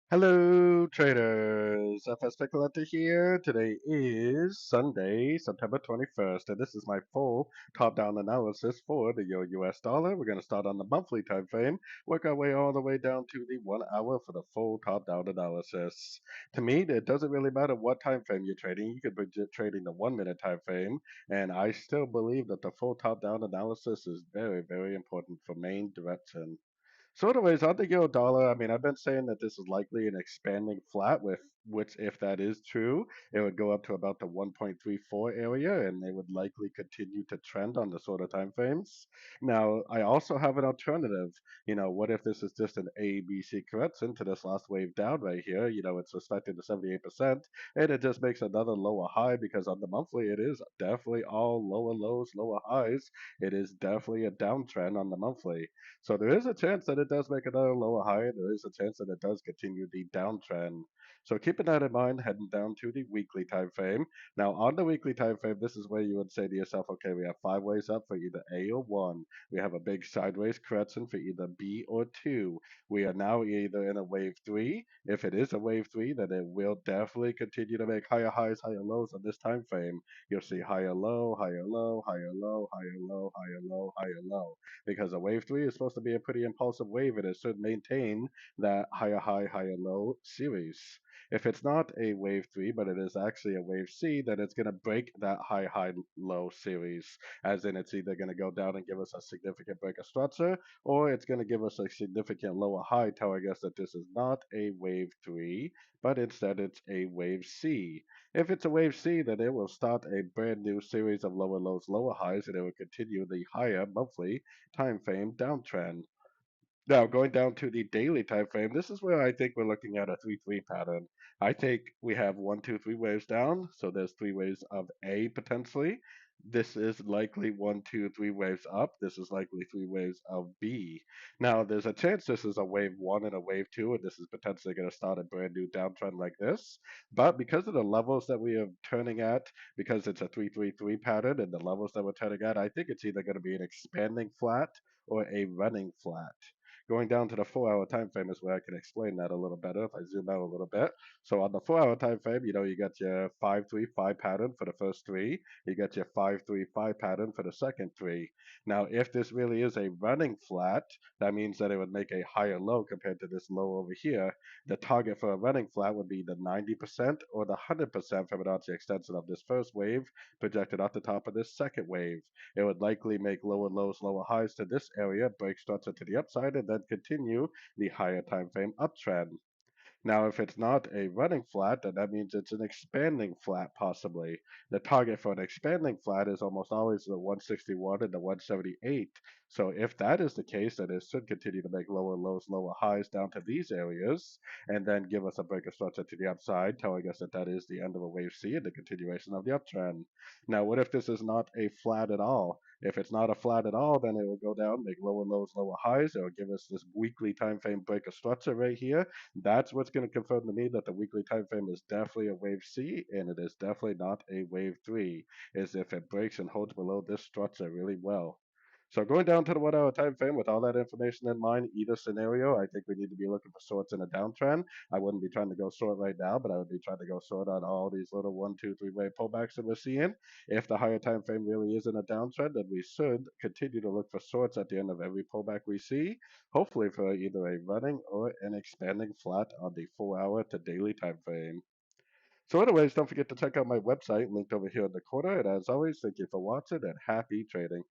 Hello, traders. FX Pip Collector here. Today is Sunday, September 21st, and this is my full top-down analysis for the US dollar. We're going to start on the monthly time frame, work our way all the way down to the 1 hour for the full top-down analysis. To me, it doesn't really matter what time frame you're trading. You could be trading the 1 minute time frame, and I still believe that the full top-down analysis is very, very important for main direction. So anyways, on the euro dollar, I mean, I've been saying that this is likely an expanding flat with which, if that is true, it would go up to about the 1.34 area and they would likely continue to trend on the sort of time frames. Now, I also have an alternative. What if this is just an A, B, C correction to this last wave down right here? It's respecting the 78% and it just makes another lower high because on the monthly, it is definitely all lower lows, lower highs. It is definitely a downtrend on the monthly. So there is a chance that it does make another lower high. There is a chance that it does continue the downtrend. So keeping that in mind, heading down to the weekly time frame. Now on the weekly time frame, this is where you would say to yourself, okay, we have 5 ways up for either A or 1. We have a big sideways correction for either B or 2. We are now either in a wave 3. If it is a wave 3, then it will definitely continue to make higher highs, higher lows on this time frame. You'll see higher low, higher low, higher low, higher low, higher low, higher low, because a wave 3 is supposed to be a pretty impulsive wave and it should maintain that higher high, higher low series. If it's not a wave 3, but it is actually a wave C, then it's going to break that high, high, low series, as in it's either going to go down and give us a significant break of structure, or it's going to give us a significant lower high, telling us that this is not a wave 3, but instead it's a wave C. If it's a wave C, then it will start a brand new series of lower lows, lower highs, and it will continue the higher monthly time frame downtrend. Now, going down to the daily time frame, this is where I think we're looking at a 3-3 pattern. I think we have 1, 2, 3 waves down, so there's 3 waves of A potentially. This is likely 1, 2, 3 waves up. This is likely 3 waves of B. Now, there's a chance this is a wave 1 and a wave 2, and this is potentially going to start a brand new downtrend like this. But because of the levels that we are turning at, because it's a 3-3-3 pattern and the levels that we're turning at, I think it's either going to be an expanding flat or a running flat. Going down to the 4 hour time frame is where I can explain that a little better if I zoom out a little bit. So on the 4 hour time frame, you got your 5-3-5 pattern for the first three. You got your 5-3-5 pattern for the second three. Now, if this really is a running flat, that means that it would make a higher low compared to this low over here. The target for a running flat would be the 90% or the 100% Fibonacci extension of this first wave projected off the top of this second wave. It would likely make lower lows, lower highs to this area, break structure to the upside, and then continue the higher time frame uptrend. Now, if it's not a running flat, then that means it's an expanding flat, possibly. The target for an expanding flat is almost always the 161 and the 178. So if that is the case, then it should continue to make lower lows, lower highs down to these areas, and then give us a break of structure to the upside, telling us that that is the end of a wave C and the continuation of the uptrend. Now, what if this is not a flat at all? If it's not a flat at all, then it will go down, make lower lows, lower highs. It will give us this weekly time frame break of structure right here. That's what's going to confirm to me that the weekly time frame is definitely a wave C and it is definitely not a wave 3, is if it breaks and holds below this structure really well. So going down to the 1 hour time frame with all that information in mind, either scenario, I think we need to be looking for shorts in a downtrend. I wouldn't be trying to go short right now, but I would be trying to go short on all these little 1, 2, 3 wave pullbacks that we're seeing. If the higher time frame really is in a downtrend, then we should continue to look for shorts at the end of every pullback we see, hopefully for either a running or an expanding flat on the 4 hour to daily time frame. So anyways, don't forget to check out my website linked over here in the corner. And as always, thank you for watching and happy trading.